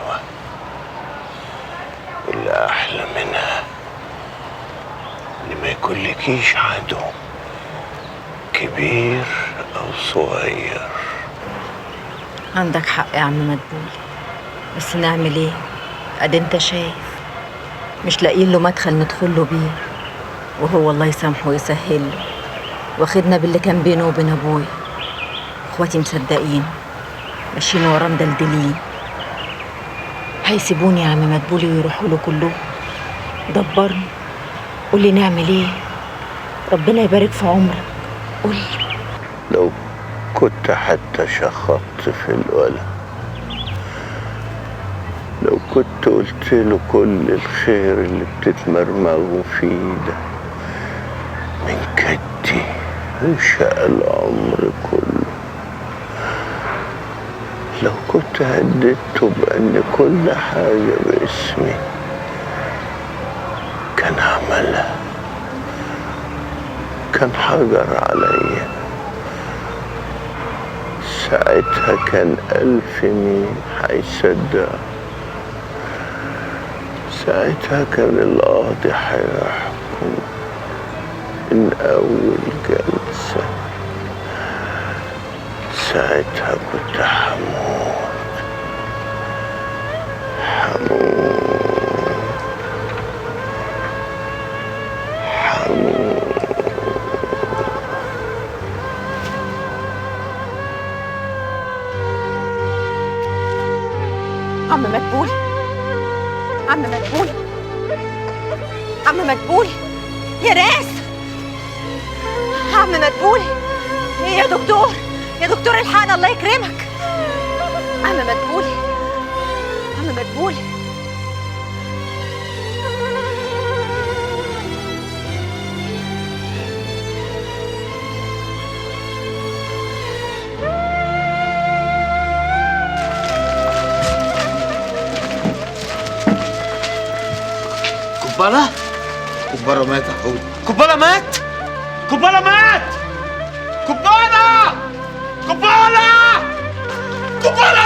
حلوة، واللي أحلى منها إن ما يكونلكيش عدو كبير أو صغير. عندك حق يا عم مدبول، بس نعمل ايه؟ ادي انت شايف مش لاقيين له مدخل ندخل له بيه، وهو الله يسامحه ويسهل له واخدنا باللي كان بينه وبين ابويا. اخواتي مصدقين ماشيين وراه مدلدلين. هيسيبوني يا عم مدبولي ويروحوا له كلهم؟ دبرني، قولي نعمل ايه؟ ربنا يبارك في عمرك، قولي. لو كنت حتى شخطت في الولد، لو كنت قلت له كل الخير اللي بتتمرمغوا فيه ده من كدي انشاء العمر كله، لو كنت هددته بأن كل حاجة باسمي كان عملها، كان حجر عليا، ساعتها كان ألف مين هيصدق، ساعتها كان القاضي هيحكم من أول جلسة، ساعتها كنت هموت. عم مدبول، عم مدبول، عم مدبول، يا ناس، عم مدبول، يا دكتور، يا دكتور الحقنا الله يكرمك. عم مدبول، عم مدبول. كبارة؟ كبارة مات يا حود. كبارة مات؟ كبارة مات! كبارة! كبارة! كبارة!